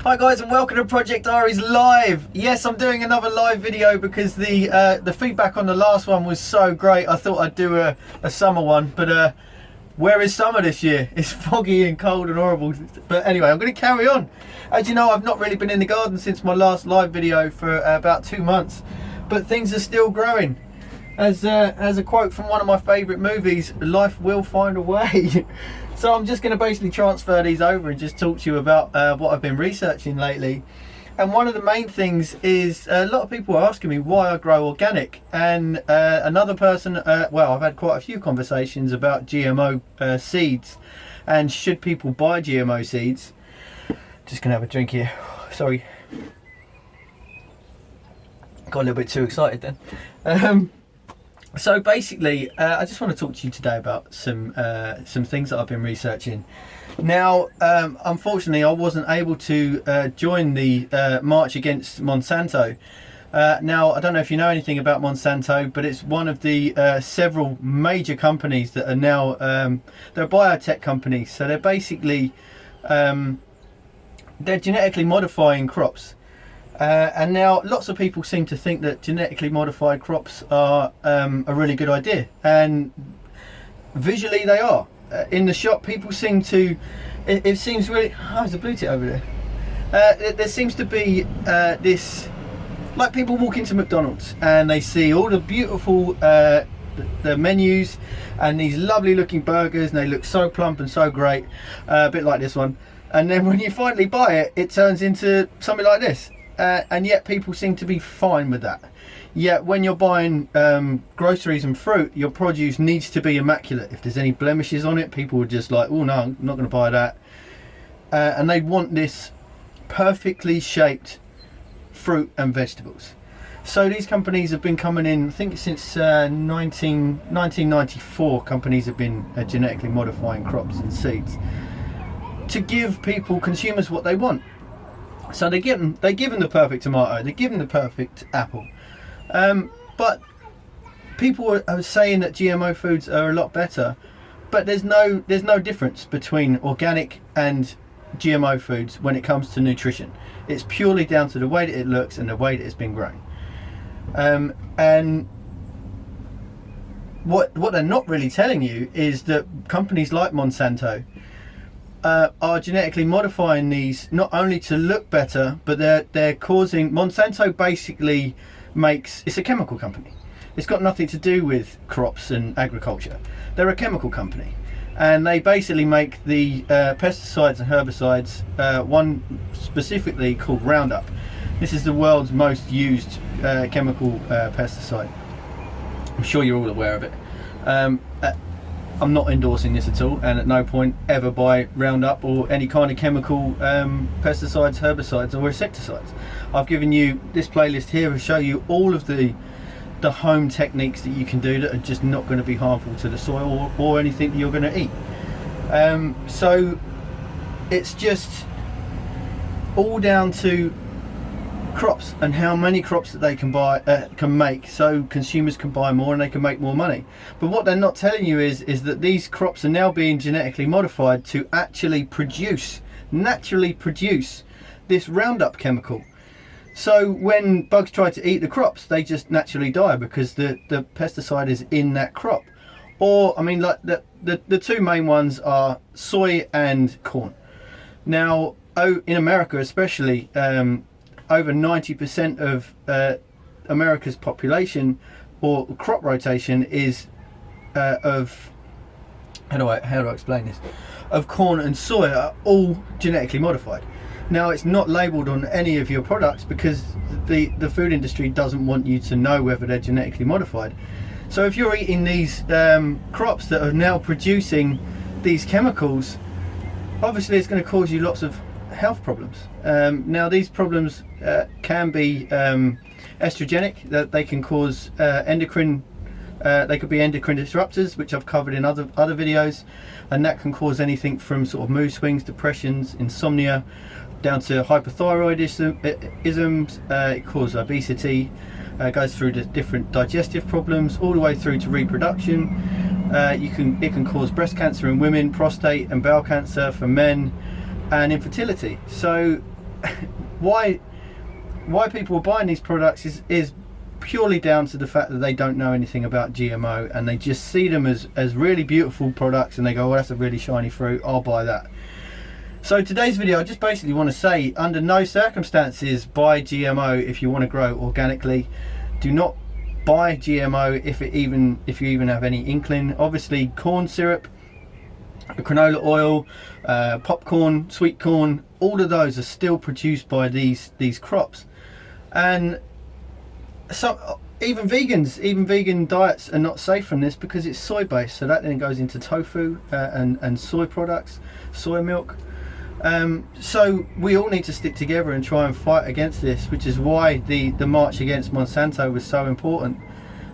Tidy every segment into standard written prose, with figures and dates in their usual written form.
Hi guys, and welcome to Project Diaries Live. Yes, I'm doing another live video because the feedback on the last one was so great. I thought I'd do a summer one, but where is summer this year? It's foggy and cold and horrible. But anyway, I'm going to carry on. As you know, I've not really been in the garden since my last live video for about 2 months, but things are still growing. As a quote from one of my favourite movies, life will find a way. So I'm just going to basically transfer these over and just talk to you about what I've been researching lately. And one of the main things is a lot of people are asking me why I grow organic. And another person, well, I've had quite a few conversations about GMO seeds and should people buy GMO seeds. Just going to have a drink here. Sorry. Got a little bit too excited then. So basically, I just want to talk to you today about some things that I've been researching. Now, unfortunately, I wasn't able to join the March Against Monsanto. Now, I don't know if you know anything about Monsanto, but it's one of the several major companies that are now, they're biotech companies. So they're basically, they're genetically modifying crops. And now lots of people seem to think that genetically modified crops are a really good idea, and visually they are. In the shop, people seem to, it seems really, oh, there's a blue tit over there. There seems to be this, like people walk into McDonald's and they see all the beautiful the menus and these lovely looking burgers, and they look so plump and so great, a bit like this one. And then when you finally buy it, it turns into something like this. And yet people seem to be fine with that. Yet when you're buying groceries and fruit, your produce needs to be immaculate. If there's any blemishes on it, people are just like, oh no, I'm not going to buy that. And they want this perfectly shaped fruit and vegetables. So these companies have been coming in, I think since 1994, companies have been genetically modifying crops and seeds to give people, consumers, what they want. So they give them the perfect tomato, they give them the perfect apple, but people are saying that GMO foods are a lot better, but there's no difference between organic and GMO foods when it comes to nutrition. It's purely down to the way that it looks and the way that it's been grown. And what they're not really telling you is that companies like Monsanto are genetically modifying these not only to look better, but they're causing, Monsanto basically makes, it's a chemical company. It's got nothing to do with crops and agriculture. They're a chemical company, and they basically make the pesticides and herbicides, one specifically called Roundup. This is the world's most used chemical pesticide. I'm sure you're all aware of it. I'm not endorsing this at all, and at no point ever buy Roundup or any kind of chemical pesticides, herbicides or insecticides. I've given you this playlist here to show you all of the home techniques that you can do that are just not going to be harmful to the soil or anything that you're going to eat. So it's just all down to crops and how many crops that they can buy, can make, so consumers can buy more and they can make more money. But what they're not telling you is that these crops are now being genetically modified to actually naturally produce this Roundup chemical. So when bugs try to eat the crops, they just naturally die because the pesticide is in that crop. Or, I mean, like the two main ones are soy and corn. Now, in America especially, over 90% of America's population, or crop rotation, is of, how do I explain this? Of corn and soy are all genetically modified. Now, it's not labelled on any of your products because the food industry doesn't want you to know whether they're genetically modified. So if you're eating these crops that are now producing these chemicals, obviously it's going to cause you lots of health problems. Now these problems can be estrogenic, that they can cause endocrine, they could be endocrine disruptors, which I've covered in other videos, and that can cause anything from sort of mood swings, depressions, insomnia, down to hypothyroidism, it causes obesity, goes through to different digestive problems, all the way through to reproduction. It can cause breast cancer in women, prostate and bowel cancer for men, and infertility. So why people are buying these products is purely down to the fact that they don't know anything about GMO, and they just see them as really beautiful products, and they go, well, that's a really shiny fruit, I'll buy that. So today's video, I just basically want to say, under no circumstances buy GMO if you want to grow organically. Do not buy GMO if you even have any inkling. Obviously, corn syrup, canola oil, popcorn, sweet corn, all of those are still produced by these crops. And so even vegan diets are not safe from this, because it's soy based, so that then goes into tofu and soy products, soy milk. So we all need to stick together and try and fight against this, which is why the March Against Monsanto was so important.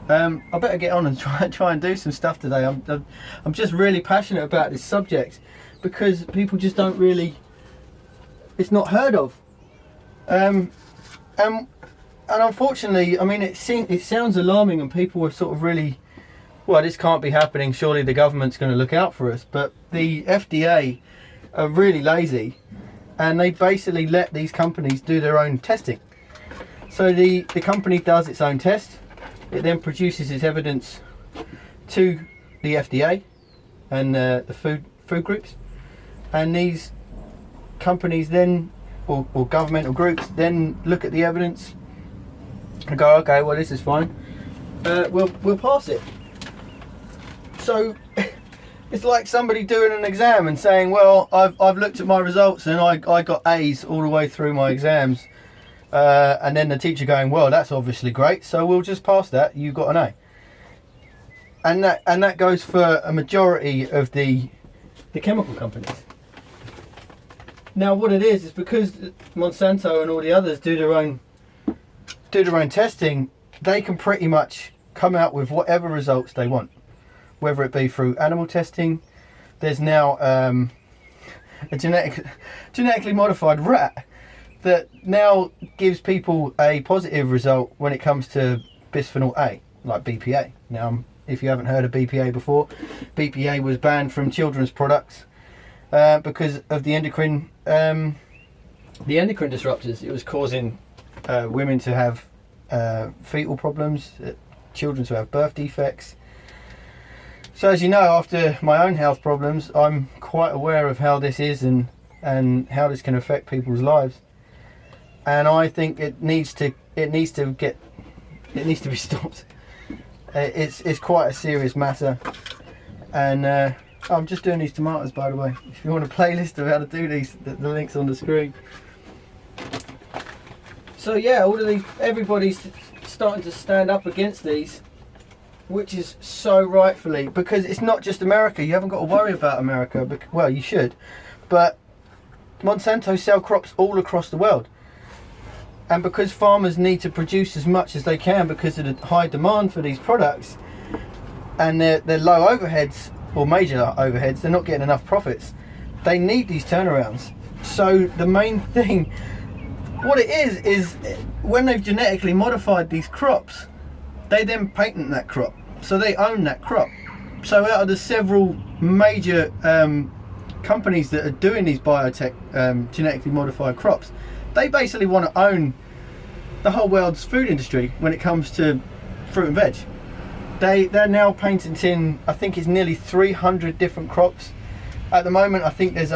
I better get on and try and do some stuff today. I'm just really passionate about this subject, because people just don't really, it's not heard of. And unfortunately, I mean, it sounds alarming, and people are sort of really, well, this can't be happening, surely the government's going to look out for us. But the FDA are really lazy, and they basically let these companies do their own testing. So the company does its own test, it then produces its evidence to the FDA and the food groups, and these companies then, or governmental groups, then look at the evidence and go, okay, well, this is fine, we'll pass it. So it's like somebody doing an exam and saying, well, I've looked at my results and I got A's all the way through my exams, and then the teacher going, well, that's obviously great, so we'll just pass that, you got an A. And that goes for a majority of the chemical companies. Now what it is because Monsanto and all the others do their own testing, they can pretty much come out with whatever results they want, whether it be through animal testing. There's now a genetically modified rat that now gives people a positive result when it comes to bisphenol A, like BPA. Now, if you haven't heard of BPA before, BPA was banned from children's products because of the endocrine disruptors. It was causing women to have fetal problems, children to have birth defects. So as you know, after my own health problems, I'm quite aware of how this is and how this can affect people's lives. And I think it needs to be stopped. It's quite a serious matter. And I'm just doing these tomatoes, by the way. If you want a playlist of how to do these, the link's on the screen. So yeah, everybody's starting to stand up against these, which is so rightfully, because it's not just America. You haven't got to worry about America. Well, you should, but Monsanto sell crops all across the world, and because farmers need to produce as much as they can because of the high demand for these products and their low overheads, or major overheads, they're not getting enough profits. They need these turnarounds. So the main thing, what it is when they've genetically modified these crops, they then patent that crop, so they own that crop. So out of the several major companies that are doing these biotech genetically modified crops, they basically want to own the whole world's food industry when it comes to fruit and veg. They're now patenting, I think it's nearly 300 different crops. At the moment, I think there's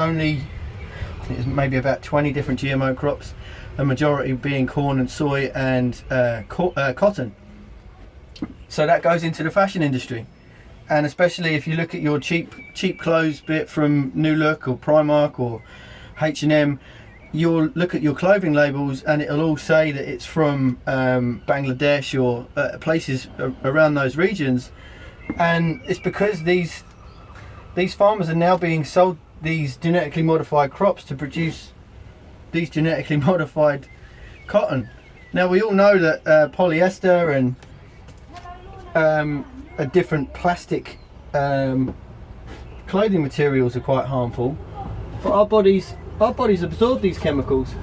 maybe about 20 different GMO crops, the majority being corn and soy and cotton. So that goes into the fashion industry, and especially if you look at your cheap clothes, be it from New Look or Primark or H&M, you'll look at your clothing labels and it'll all say that it's from Bangladesh or places around those regions, and it's because these farmers are now being sold these genetically modified crops to produce these genetically modified cotton. Now we all know that polyester and a different plastic clothing materials are quite harmful, but our bodies absorb these chemicals.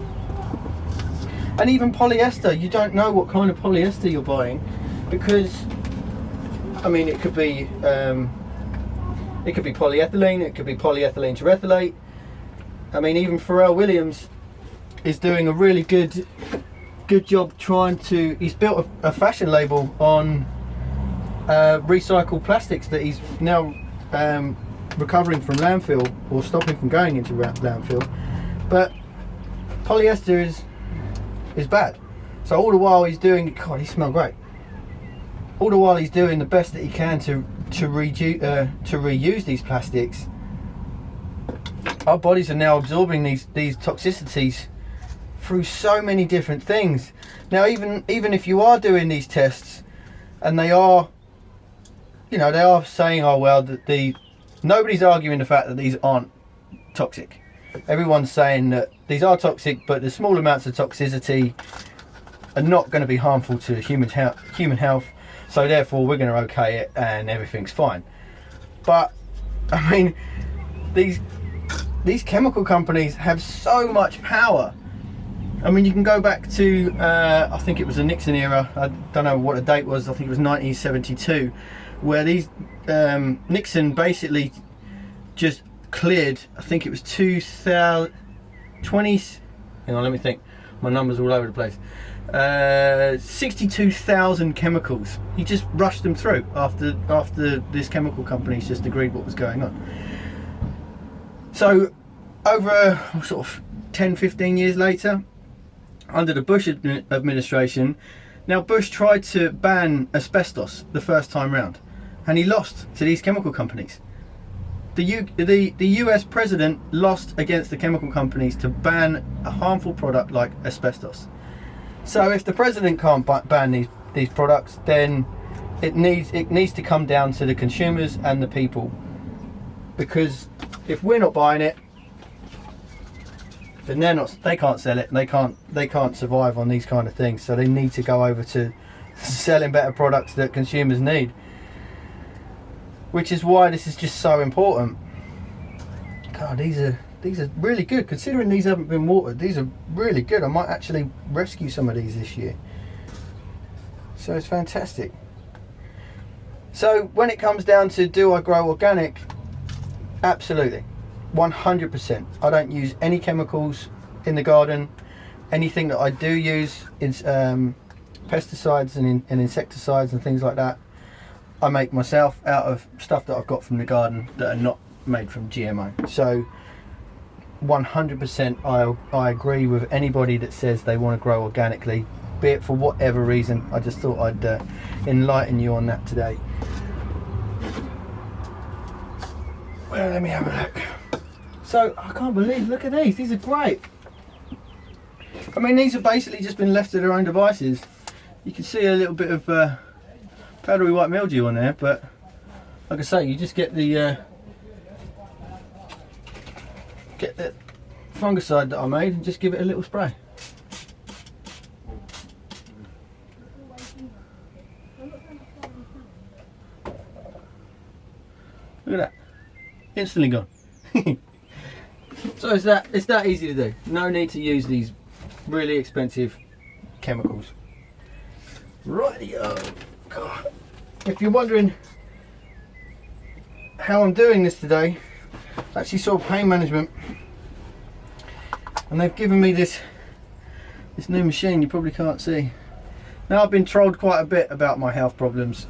And even polyester, you don't know what kind of polyester you're buying, because I mean it could be polyethylene, it could be polyethylene terephthalate. I mean, even Pharrell Williams is doing a really good job trying to. He's built a fashion label on recycled plastics that he's now recovering from landfill, or stopping from going into landfill. But polyester is bad. So all the while he's doing, God, he smells great. All the while he's doing the best that he can to reuse these plastics. Our bodies are now absorbing these toxicities through so many different things. Now, even if you are doing these tests, and they are, you know, they are saying, oh well, that nobody's arguing the fact that these aren't toxic. Everyone's saying that these are toxic, but the small amounts of toxicity are not going to be harmful to human health. So therefore, we're going to okay it, and everything's fine. But I mean, these chemical companies have so much power. I mean, you can go back to I think it was the Nixon era. I don't know what the date was. I think it was 1972, where these Nixon basically just cleared, I think it was 2020. Hang on, let me think. My numbers all over the place. 62,000 chemicals. He just rushed them through after this chemical companies just agreed what was going on. So over sort of 10-15 years later, under the Bush administration, now Bush tried to ban asbestos the first time round, and he lost to these chemical companies. The US president lost against the chemical companies to ban a harmful product like asbestos. So if the president can't ban these products, then it needs to come down to the consumers and the people, because if we're not buying it, then they can't sell it, and they can't survive on these kind of things. So they need to go over to selling better products that consumers need, which is why this is just so important. God, these are really good. Considering these haven't been watered, these are really good. I might actually rescue some of these this year. So it's fantastic. So when it comes down to, do I grow organic? Absolutely, 100%. I don't use any chemicals in the garden. Anything that I do use is pesticides and insecticides and things like that. I make myself out of stuff that I've got from the garden that are not made from GMO. So 100% I agree with anybody that says they want to grow organically, be it for whatever reason. I just thought I'd enlighten you on that today. Well, let me have a look. So I can't believe, look at these are great. I mean, these have basically just been left to their own devices. You can see a little bit of powdery white mildew on there, but like I say, you just get the fungicide that I made and just give it a little spray. Look at that, instantly gone. So it's that easy to do. No need to use these really expensive chemicals. Rightio. God. If you're wondering how I'm doing this today, I actually saw pain management, and they've given me this new machine. You probably can't see. Now, I've been trolled quite a bit about my health problems,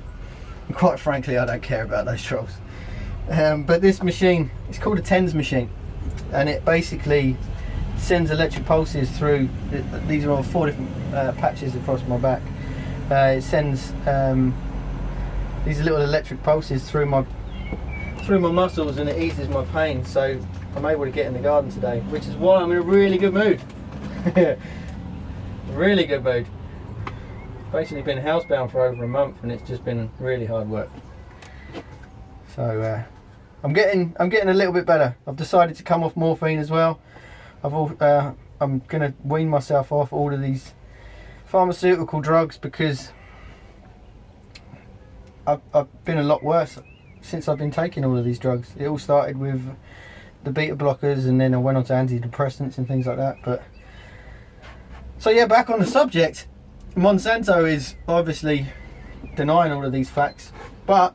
and quite frankly I don't care about those trolls. But this machine, it's called a TENS machine, and it basically sends electric pulses through. These are all 4 different patches across my back. It sends these little electric pulses through my muscles, and it eases my pain. So I'm able to get in the garden today, which is why I'm in a really good mood. Really good mood. Basically been housebound for over a month, and it's just been really hard work. So I'm getting a little bit better. I've decided to come off morphine as well. I'm gonna wean myself off all of these pharmaceutical drugs, because I've been a lot worse since I've been taking all of these drugs. It all started with the beta blockers, and then I went on to antidepressants and things like that. But so yeah, back on the subject, Monsanto is obviously denying all of these facts, but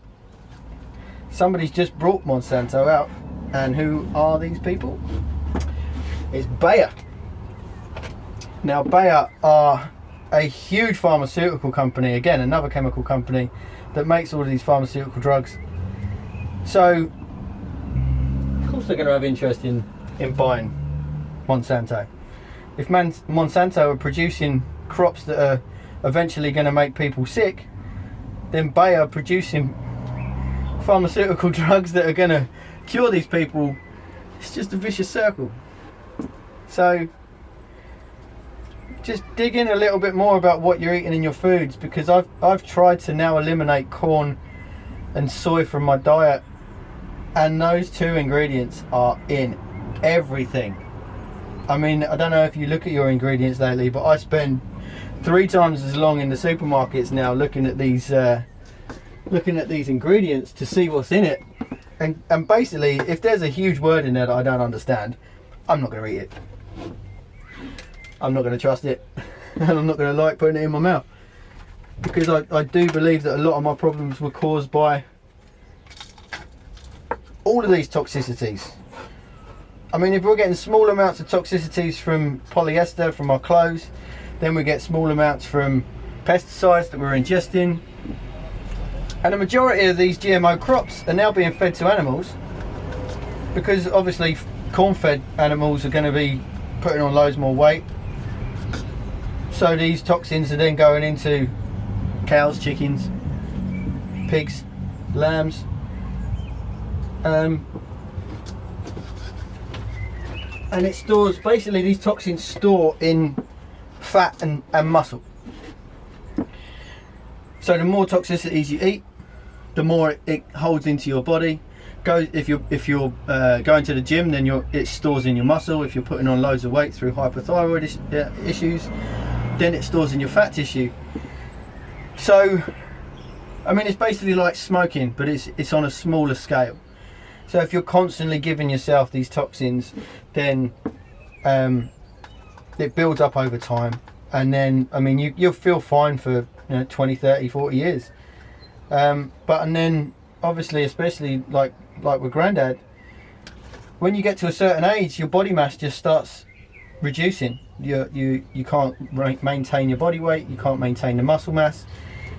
somebody's just brought Monsanto out, and who are these people? It's Bayer. Now Bayer are a huge pharmaceutical company, again another chemical company that makes all of these pharmaceutical drugs. So of course they're going to have interest in buying Monsanto. If Monsanto are producing crops that are eventually going to make people sick, then Bayer are producing pharmaceutical drugs that are going to cure these people. It's just a vicious circle. So just dig in a little bit more about what you're eating in your foods, because I've tried to now eliminate corn and soy from my diet, and those two ingredients are in everything. I mean, I don't know if you look at your ingredients lately, but I spend 3 times as long in the supermarkets now looking at these ingredients to see what's in it. And basically, if there's a huge word in there that I don't understand, I'm not going to eat it. I'm not going to trust it, and I'm not going to like putting it in my mouth, because I do believe that a lot of my problems were caused by all of these toxicities. I mean, if we're getting small amounts of toxicities from polyester from our clothes, then we get small amounts from pesticides that we're ingesting, and the majority of these GMO crops are now being fed to animals, because obviously corn-fed animals are going to be putting on loads more weight. So these toxins are then going into cows, chickens, pigs, lambs. And it stores, basically these toxins store in fat and muscle. So the more toxicities you eat, the more it holds into your body. If you're going to the gym, then it stores in your muscle. If you're putting on loads of weight through hypothyroid issues, then it stores in your fat tissue. So I mean, it's basically like smoking, but it's on a smaller scale. So if you're constantly giving yourself these toxins, then it builds up over time, and then I mean you'll feel fine for 20, 30, 40 years, and then obviously, especially like with Grandad, when you get to a certain age, your body mass just starts reducing. You can't maintain your body weight, you can't maintain the muscle mass.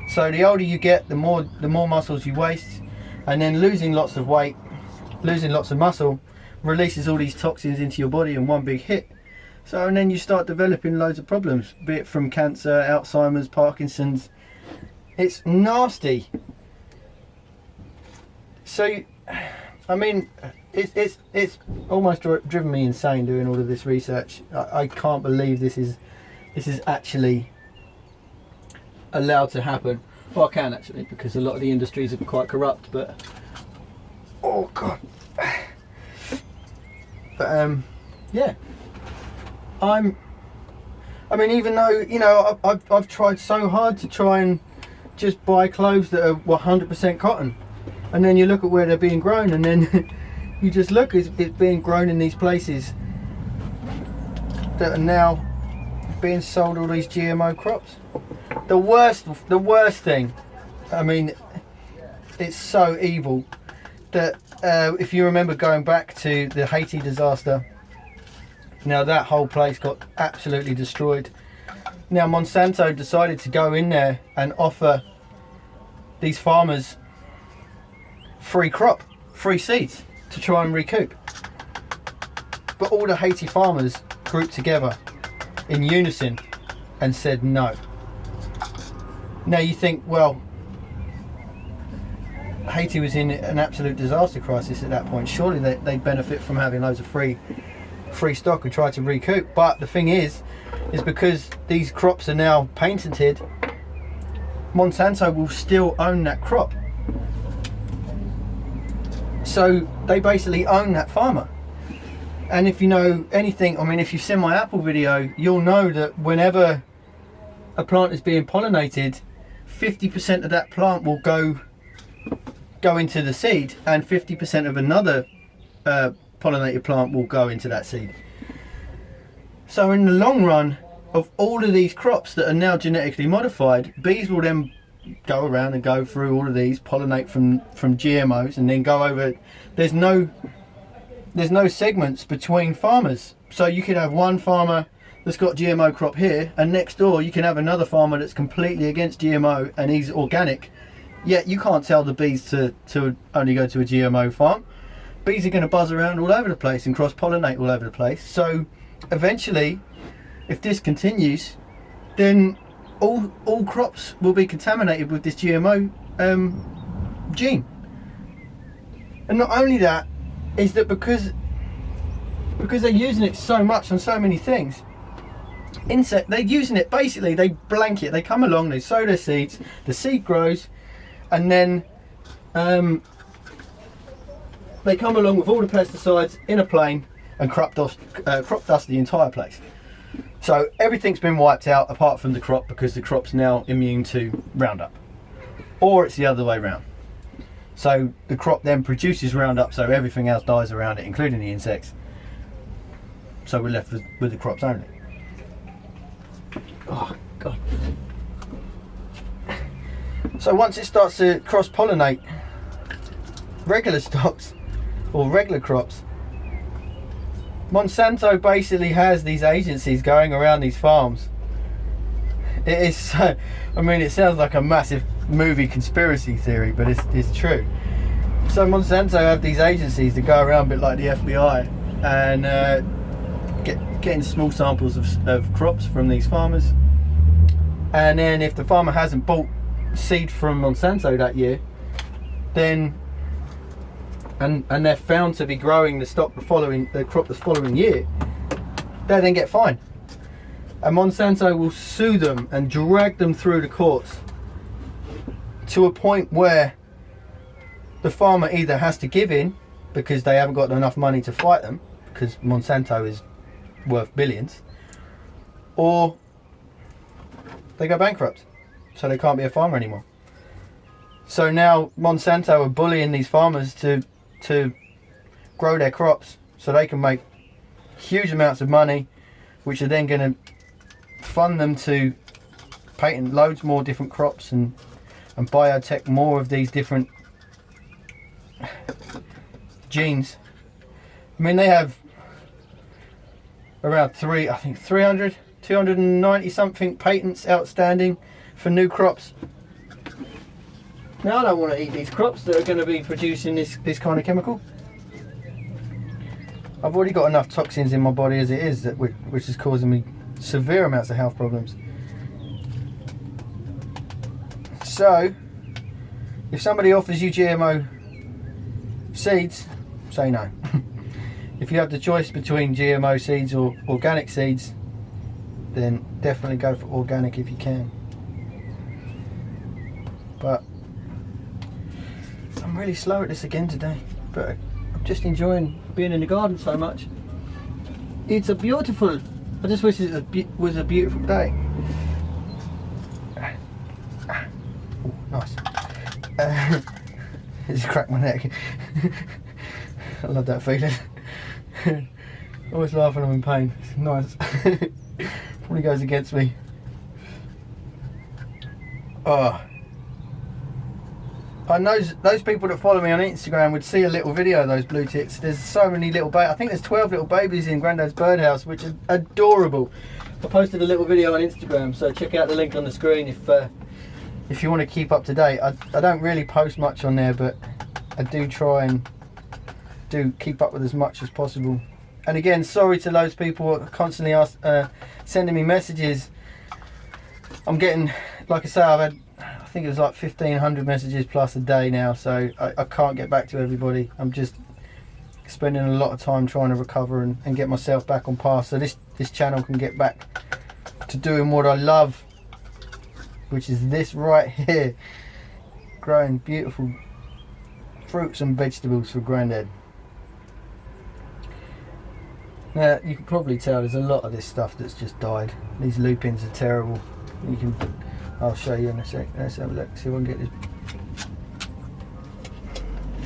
So the older you get, the more muscles you waste, and then losing lots of weight, losing lots of muscle, releases all these toxins into your body in one big hit. So and then you start developing loads of problems, be it from cancer, Alzheimer's, Parkinson's. It's nasty. So I mean, it's almost driven me insane doing all of this research. I can't believe this is actually allowed to happen. Well, I can actually, because a lot of the industries are quite corrupt, but oh god. But yeah, I mean, even though I've tried so hard to try and just buy clothes that are 100% cotton, and then you look at where they're being grown, and then you just look, it's being grown in these places that are now being sold all these GMO crops. The worst thing, I mean, it's so evil that if you remember going back to the Haiti disaster, now that whole place got absolutely destroyed. Now Monsanto decided to go in there and offer these farmers free seeds to try and recoup. But all the Haiti farmers grouped together in unison and said no. Now you think, well, Haiti was in an absolute disaster crisis at that point. Surely they'd benefit from having loads of free stock and try to recoup. But the thing is because these crops are now patented, Monsanto will still own that crop. So they basically own that farmer. And if you know anything, I mean, if you've seen my apple video, you'll know that whenever a plant is being pollinated, 50% of that plant will go into the seed, and 50% of another pollinated plant will go into that seed. So in the long run of all of these crops that are now genetically modified, bees will then go around and go through all of these, pollinate from GMOs, and then go over. There's no segments between farmers. So you could have one farmer that's got GMO crop here, and next door you can have another farmer that's completely against GMO and he's organic, yet you can't tell the bees to only go to a GMO farm. Bees are going to buzz around all over the place and cross-pollinate all over the place. So eventually, if this continues, then all crops will be contaminated with this GMO gene. And not only that, is that because they're using it so much on so many things, they're using it, basically they blanket, they come along, they sow their seeds, the seed grows, and then they come along with all the pesticides in a plane and crop dust the entire place. So everything's been wiped out apart from the crop, because the crop's now immune to Roundup. Or it's the other way around. So the crop then produces Roundup, so everything else dies around it, including the insects. So we're left with the crops only. Oh God. So once it starts to cross-pollinate regular stocks or regular crops, Monsanto basically has these agencies going around these farms. It is so, I mean, it sounds like a massive movie conspiracy theory, but it's true. So Monsanto have these agencies that go around a bit like the FBI and getting small samples of crops from these farmers, and then if the farmer hasn't bought seed from Monsanto that year, then and they're found to be growing the crop the following year, they then get fined, and Monsanto will sue them and drag them through the courts to a point where the farmer either has to give in because they haven't got enough money to fight them, because Monsanto is worth billions, or they go bankrupt, so they can't be a farmer anymore. So now Monsanto are bullying these farmers to grow their crops so they can make huge amounts of money, which are then going to fund them to patent loads more different crops and biotech more of these different genes. I mean, they have around 290 something patents outstanding for new crops. Now I don't want to eat these crops that are going to be producing this kind of chemical. I've already got enough toxins in my body as it is, which is causing me severe amounts of health problems. So, if somebody offers you GMO seeds, say no. If you have the choice between GMO seeds or organic seeds, then definitely go for organic if you can. But I'm really slow at this again today, but I'm just enjoying being in the garden so much. It's a beautiful, I just wish it was a beautiful day. Oh, nice. Just cracked my neck. I love that feeling. Always laugh when I'm in pain. It's nice. Probably goes against me. Oh. And those people that follow me on Instagram would see a little video of those blue tits. There's so many little I think there's 12 little babies in Grandad's birdhouse, which is adorable. I posted a little video on Instagram, so check out the link on the screen if you want to keep up to date. I don't really post much on there, but I do try and keep up with as much as possible. And again, sorry to those people who are constantly sending me messages. I'm getting, like I say, I've had, I think it was like 1,500 messages plus a day now, so I can't get back to everybody. I'm just spending a lot of time trying to recover and get myself back on path, so this channel can get back to doing what I love, which is this right here, growing beautiful fruits and vegetables for Grandad. Now you can probably tell there's a lot of this stuff that's just died. These lupins are terrible. I'll show you in a sec. Let's have a look, see if I can get this.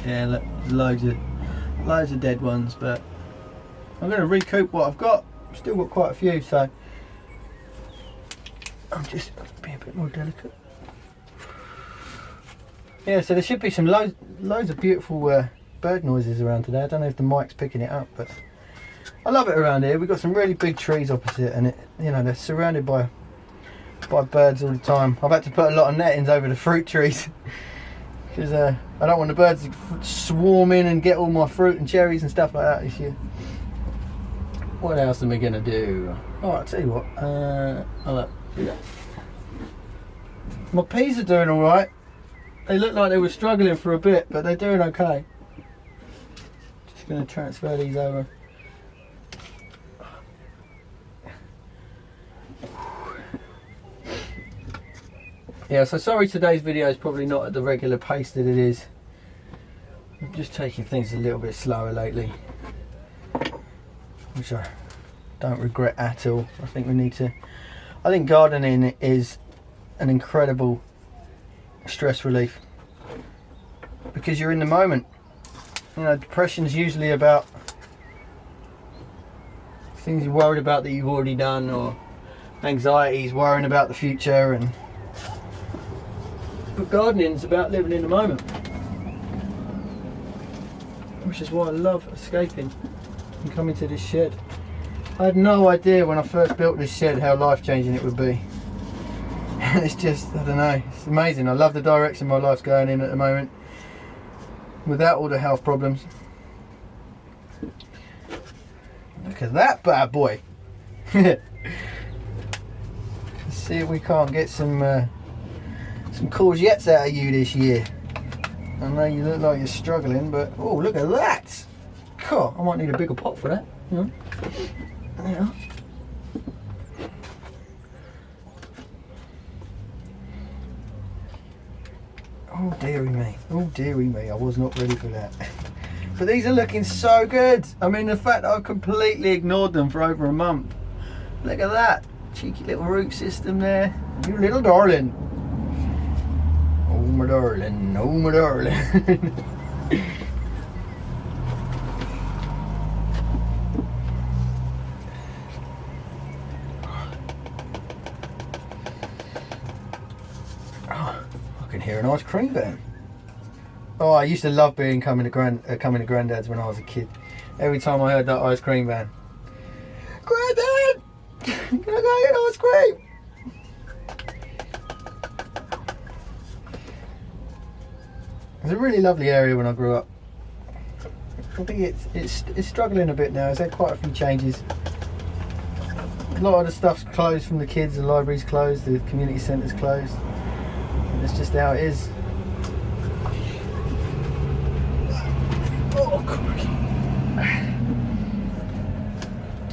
Yeah, look, loads of dead ones, but I'm going to recoup what I've got. I've still got quite a few, so I'm just being a bit more delicate. Yeah, so there should be some loads of beautiful bird noises around today. I don't know if the mic's picking it up, but I love it around here. We've got some really big trees opposite, and they're surrounded by birds all the time. I've had to put a lot of nettings over the fruit trees because I don't want the birds to swarm in and get all my fruit and cherries and stuff like that this year. What else am I gonna do? Oh, I'll tell you what. My peas are doing all right. They look like they were struggling for a bit, but they're doing okay. Just gonna transfer these over. Yeah, so sorry today's video is probably not at the regular pace that it is. I'm just taking things a little bit slower lately, which I don't regret at all. I think gardening is an incredible stress relief because you're in the moment. Depression's usually about things you're worried about that you've already done, or anxiety's worrying about the future, but gardening's about living in the moment, which is why I love escaping and coming to this shed. I had no idea when I first built this shed how life-changing it would be. And it's just, I don't know, it's amazing. I love the direction my life's going in at the moment, without all the health problems. Look at that bad boy. Let's see if we can't get some courgettes out of you this year. I know you look like you're struggling, but oh, look at that! God, I might need a bigger pot for that. Yeah. Oh dearie me, oh dearie me, I was not ready for that. But these are looking so good. I mean, the fact that I've completely ignored them for over a month. Look at that, cheeky little root system there. You little darling. Oh my darling, oh my darling. Hear an ice cream van. Oh, I used to love coming to Granddad's when I was a kid. Every time I heard that ice cream van, Granddad, can I go get ice cream? It's a really lovely area when I grew up. I think it's struggling a bit now. It's had quite a few changes. A lot of the stuff's closed from the kids. The library's closed. The community centre's closed. That's just how it is. Oh,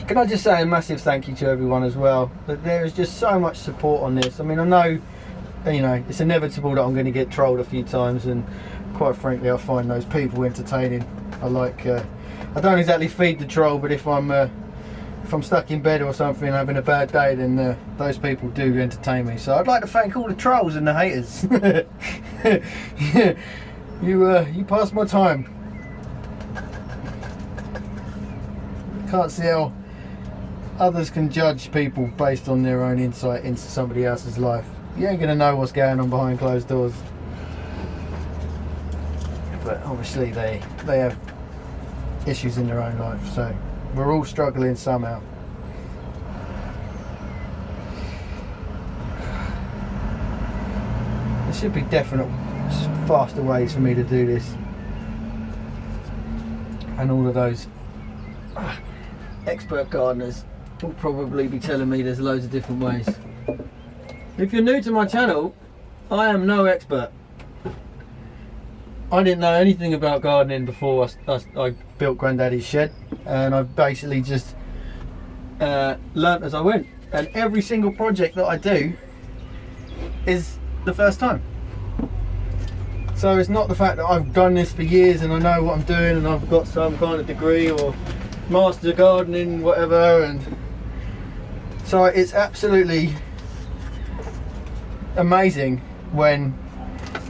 can I just say a massive thank you to everyone as well. But there is just so much support on this. I mean, I know, it's inevitable that I'm going to get trolled a few times, and quite frankly, I find those people entertaining. I don't exactly feed the troll, but if I'm stuck in bed or something having a bad day, then those people do entertain me. So I'd like to thank all the trolls and the haters. Yeah, you passed my time. Can't see how others can judge people based on their own insight into somebody else's life. You ain't gonna know what's going on behind closed doors. But obviously they have issues in their own life, so we're all struggling somehow. There should be definite faster ways for me to do this. And all of those expert gardeners will probably be telling me there's loads of different ways. If you're new to my channel, I am no expert. I didn't know anything about gardening before I built Granddaddy's shed, and I've basically just learnt as I went. And every single project that I do is the first time. So it's not the fact that I've done this for years and I know what I'm doing and I've got some kind of degree or master gardening, whatever. And so it's absolutely amazing when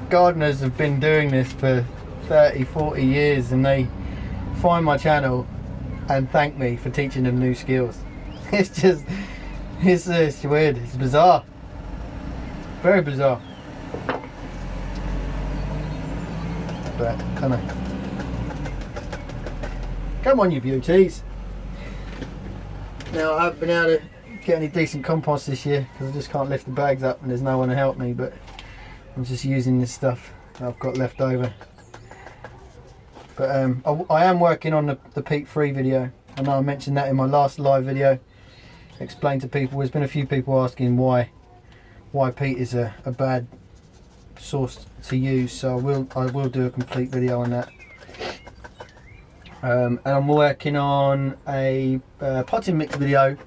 gardeners have been doing this for 30, 40 years and they find my channel and thank me for teaching them new skills. It's just, it's weird, it's bizarre, very bizarre. But come on you beauties. Now I haven't been able to get any decent compost this year because I just can't lift the bags up and there's no one to help me, but I'm just using this stuff that I've got left over. But I am working on the peat free video. I know I mentioned that in my last live video. Explain to people, there's been a few people asking why peat is a bad source to use, so I will do a complete video on that. And I'm working on a potting mix video.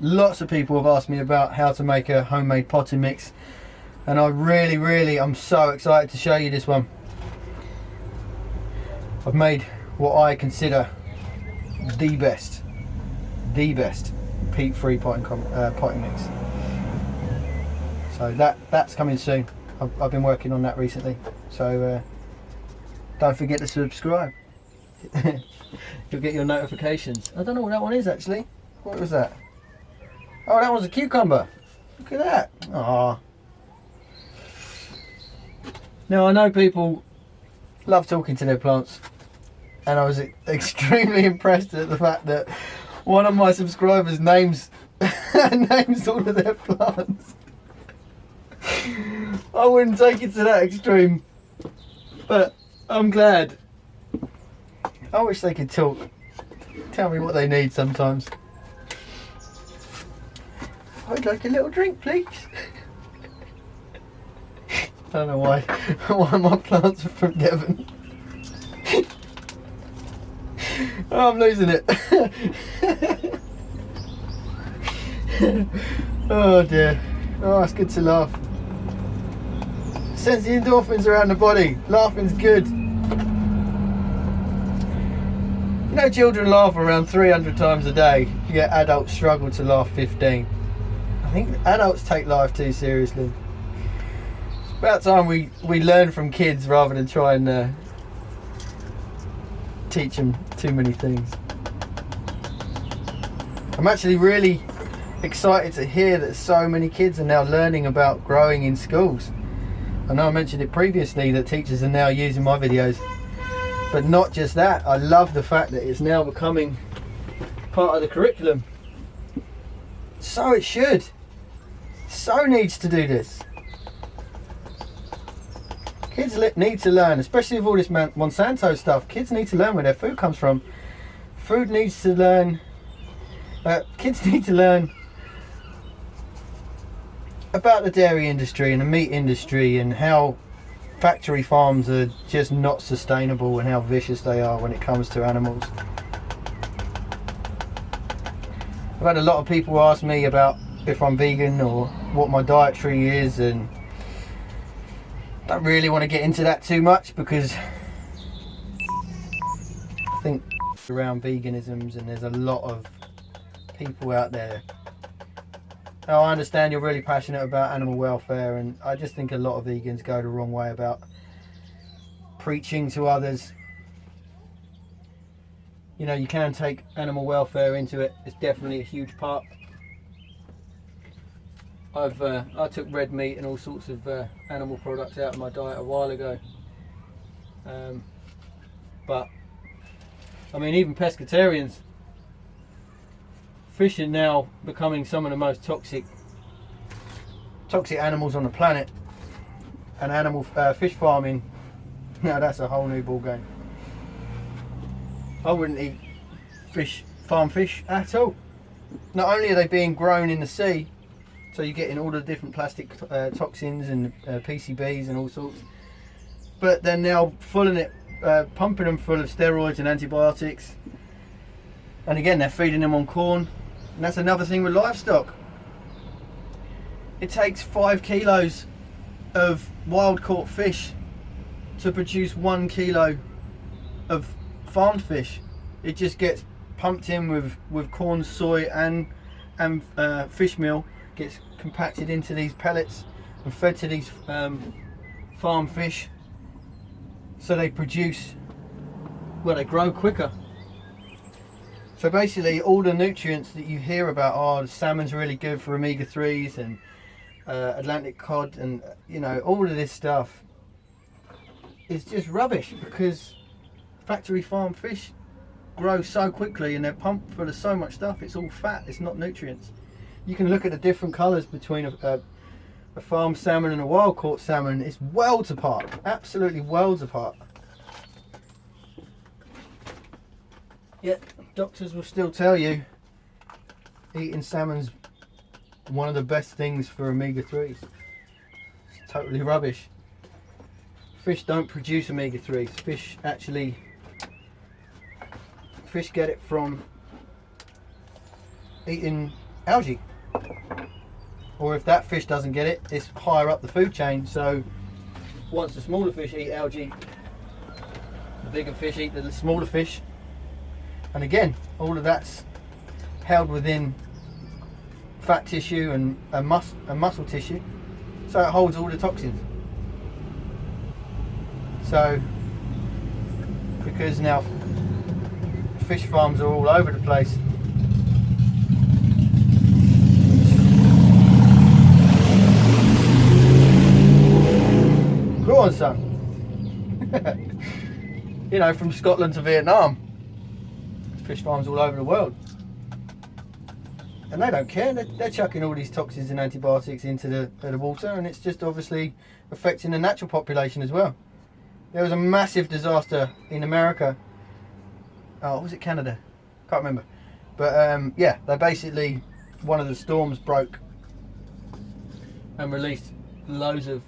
Lots of people have asked me about how to make a homemade potting mix, and I'm so excited to show you this one. I've made what I consider the best peat-free potting mix. So that's coming soon. I've been working on that recently. So don't forget to subscribe. You'll get your notifications. I don't know what that one is actually. What was that? Oh, that was a cucumber. Look at that. Ah. Now I know people love talking to their plants, and I was extremely impressed at the fact that one of my subscribers names all of their plants. I wouldn't take it to that extreme, but I'm glad. I wish they could talk. Tell me what they need sometimes. I'd like a little drink, please. I don't know why my plants are from Devon. Oh, I'm losing it. Oh dear. Oh, it's good to laugh. Sends the endorphins around the body. Laughing's good. You know, children laugh around 300 times a day, yet adults struggle to laugh 15. I think adults take life too seriously. It's about time we learn from kids rather than try and teach them too many things. I'm actually really excited to hear that so many kids are now learning about growing in schools. I know I mentioned it previously that teachers are now using my videos, but not just that, I love the fact that it's now becoming part of the curriculum. So it should. So needs to do this. Kids need to learn, especially with all this Monsanto stuff. Kids need to learn where their food comes from. Food needs to learn. Kids need to learn about the dairy industry and the meat industry and how factory farms are just not sustainable and how vicious they are when it comes to animals. I've had a lot of people ask me about if I'm vegan or what my dietary is, and I don't really want to get into that too much because I think around veganisms, and there's a lot of people out there. Now, I understand you're really passionate about animal welfare, and I just think a lot of vegans go the wrong way about preaching to others. You know, you can take animal welfare into it. It's definitely a huge part. I took red meat and all sorts of animal products out of my diet a while ago. But I mean, even pescatarians, fish are now becoming some of the most toxic animals on the planet, and animal fish farming, now that's a whole new ball game. I wouldn't eat farm fish at all. Not only are they being grown in the sea, so you're getting all the different plastic toxins and PCBs and all sorts, but they're now pumping them full of steroids and antibiotics, and again they're feeding them on corn. And that's another thing with livestock. It takes 5 kilos of wild caught fish to produce 1 kilo of farmed fish. It just gets pumped in with corn, soy and fish meal, gets compacted into these pellets and fed to these farm fish, so they produce, well, they grow quicker. So basically all the nutrients that you hear about, oh, the salmon's really good for omega-3s and Atlantic cod, and you know, all of this stuff is just rubbish, because factory farm fish grow so quickly and they're pumped full of so much stuff. It's all fat, it's not nutrients. You can look at the different colours between a farm salmon and a wild caught salmon. It's worlds apart, absolutely worlds apart. Yet doctors will still tell you eating salmon's one of the best things for omega-3s. It's totally rubbish. Fish don't produce omega-3s. Fish get it from eating algae. Or if that fish doesn't get it, it's higher up the food chain. So once the smaller fish eat algae, the bigger fish eat the smaller fish. And again, all of that's held within fat tissue and muscle tissue. So it holds all the toxins. So, because now fish farms are all over the place, go on, son. You know, from Scotland to Vietnam, fish farms all over the world, and they don't care. They're chucking all these toxins and antibiotics into the water, and it's just obviously affecting the natural population as well. There was a massive disaster in America. Oh, was it Canada? Can't remember. But yeah, they basically, one of the storms broke and released loads of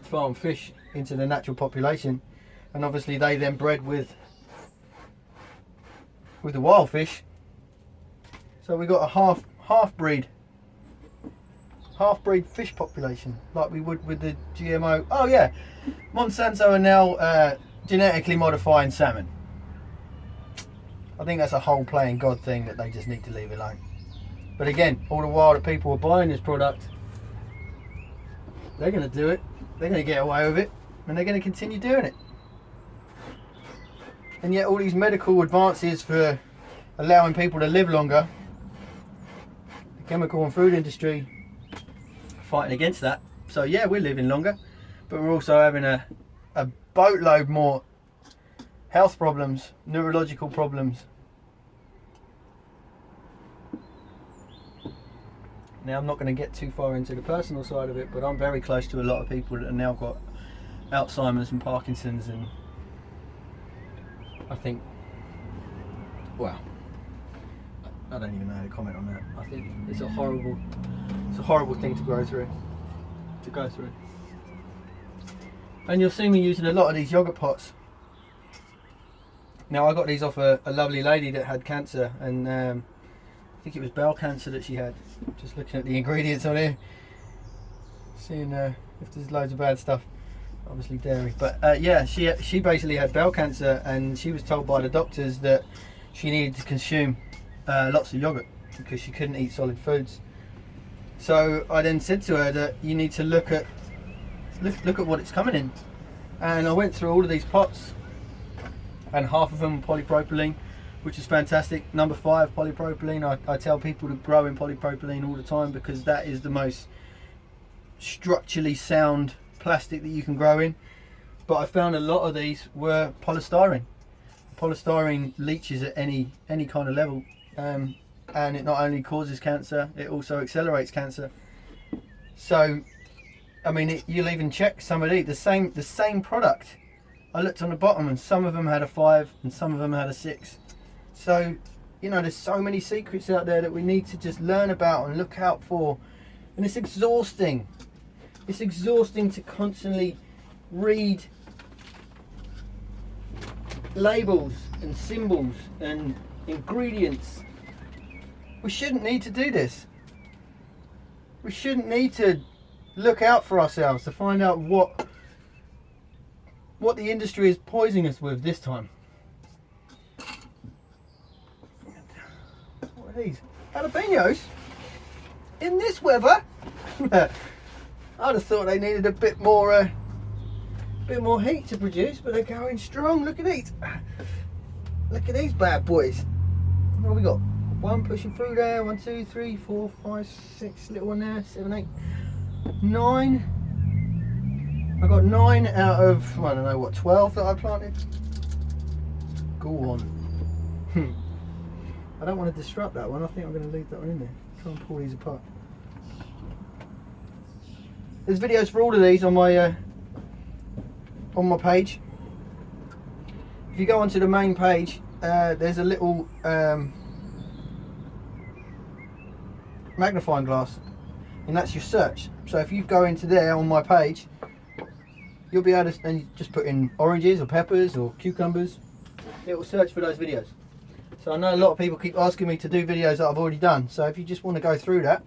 farm fish into the natural population, and obviously they then bred with the wild fish. So we got a half breed fish population, like we would with the GMO. Oh yeah, Monsanto are now genetically modifying salmon. I think that's a whole playing God thing that they just need to leave alone. But again, all the while that people are buying this product, they're going to do it. They're going to get away with it, and they're going to continue doing it. And yet all these medical advances for allowing people to live longer, the chemical and food industry fighting against that. So yeah, we're living longer, but we're also having a boatload more health problems, neurological problems. Now, I'm not going to get too far into the personal side of it, but I'm very close to a lot of people that have now got Alzheimer's and Parkinson's, and I think, well, I don't even know how to comment on that. I think it's a horrible thing to go through. And you'll see me using a lot of these yogurt pots. Now, I got these off a lovely lady that had cancer, and I think it was bowel cancer that she had. Just looking at the ingredients on here, seeing if there's loads of bad stuff, obviously dairy. But yeah, she basically had bowel cancer, and she was told by the doctors that she needed to consume lots of yogurt because she couldn't eat solid foods. So I then said to her that you need to look at what it's coming in, and I went through all of these pots, and half of them were polypropylene, which is fantastic. Number 5, polypropylene. I tell people to grow in polypropylene all the time because that is the most structurally sound plastic that you can grow in. But I found a lot of these were polystyrene. Polystyrene leaches at any kind of level, and it not only causes cancer, it also accelerates cancer. So, I mean, you'll even check some of these, the same product. I looked on the bottom, and some of them had a 5 and some of them had a 6. So, you know, there's so many secrets out there that we need to just learn about and look out for. And it's exhausting. It's exhausting to constantly read labels and symbols and ingredients. We shouldn't need to do this. We shouldn't need to look out for ourselves to find out what the industry is poisoning us with this time. What are these? Jalapenos? In this weather? I'd have thought they needed a bit more heat to produce, but they're going strong. Look at these. Look at these bad boys. What have we got? 1 pushing through there. 1, 2, 3, 4, 5, 6. Little one there. 7, 8, 9. I got 9 out of, I don't know what, 12 that I planted. Go on. I don't want to disrupt that one. I think I'm going to leave that one in there. Try and pull these apart. There's videos for all of these on my page. If you go onto the main page, there's a little magnifying glass, and that's your search. So if you go into there on my page, you'll be able to, and you just put in oranges or peppers or cucumbers, it will search for those videos. So I know a lot of people keep asking me to do videos that I've already done, so if you just want to go through that,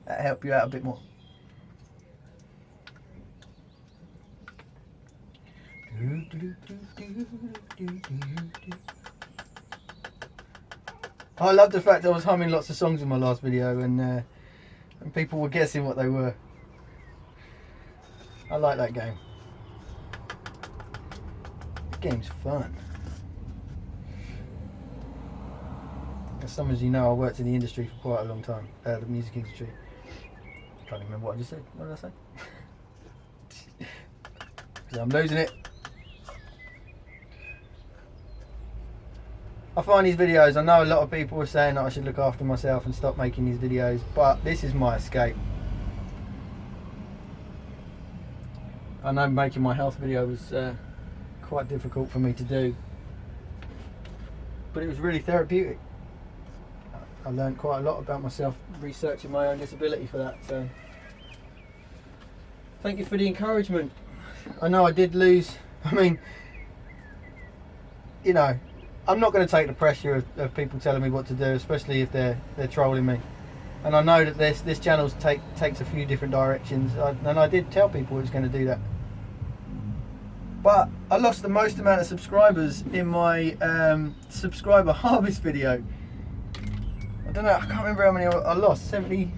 that'll help you out a bit more. I love the fact I was humming lots of songs in my last video, and people were guessing what they were. I like that game. The game's fun. As some of you know, I worked in the industry for quite a long time, the music industry. I can't remember what I just said. What did I say? So I'm losing it. I find these videos, I know a lot of people are saying that I should look after myself and stop making these videos, but this is my escape. I know making my health video was quite difficult for me to do, but it was really therapeutic. I learned quite a lot about myself researching my own disability for that, so thank you for the encouragement. I know I did lose, I mean, you know, I'm not going to take the pressure of people telling me what to do, especially if they're trolling me. And I know that this channel takes a few different directions, and I did tell people it was going to do that. But I lost the most amount of subscribers in my subscriber harvest video. I don't know, I can't remember how many I lost, 70,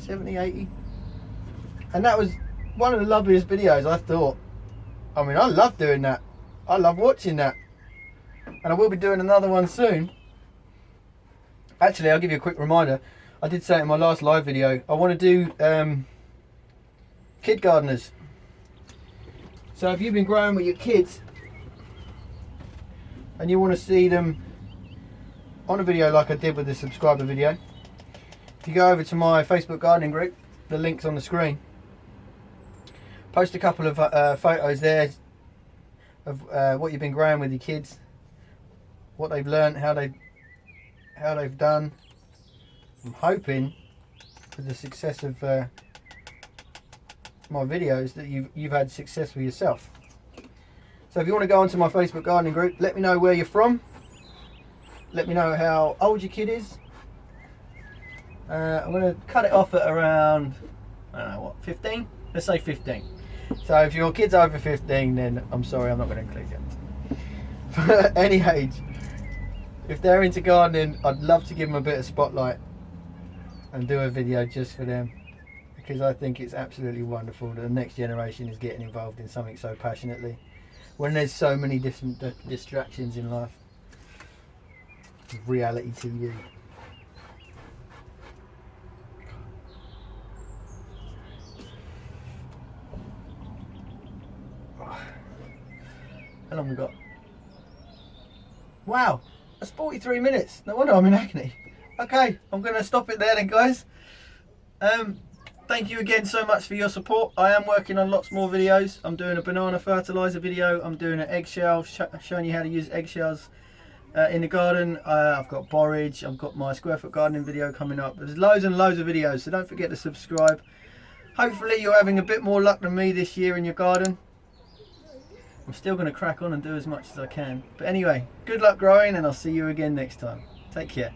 80. And that was one of the loveliest videos, I thought. I mean, I love doing that. I love watching that. And I will be doing another one soon. Actually, I'll give you a quick reminder. I did say it in my last live video, I want to do kid gardeners. So if you've been growing with your kids and you want to see them on a video like I did with the subscriber video, if you go over to my Facebook gardening group, the link's on the screen. Post a couple of photos there of what you've been growing with your kids, what they've learned, how they've done. I'm hoping with the success of my videos that you've had success with yourself. So if you want to go onto my Facebook gardening group, let me know where you're from. Let me know how old your kid is. I'm going to cut it off at around, I don't know what, 15? Let's say 15. So if your kid's over 15, then I'm sorry, I'm not going to include you. For any age, if they're into gardening, I'd love to give them a bit of spotlight and do a video just for them, because I think it's absolutely wonderful that the next generation is getting involved in something so passionately when there's so many different distractions in life. Reality TV. How long we got? Wow, that's 43 minutes. No wonder I'm in agony. Okay, I'm going to stop it there then, guys. Thank you again so much for your support. I am working on lots more videos. I'm doing a banana fertilizer video. I'm doing an eggshell, showing you how to use eggshells in the garden. I've got borage. I've got my square foot gardening video coming up. There's loads and loads of videos, so don't forget to subscribe. Hopefully you're having a bit more luck than me this year in your garden. I'm still going to crack on and do as much as I can. But anyway, good luck growing, and I'll see you again next time. Take care.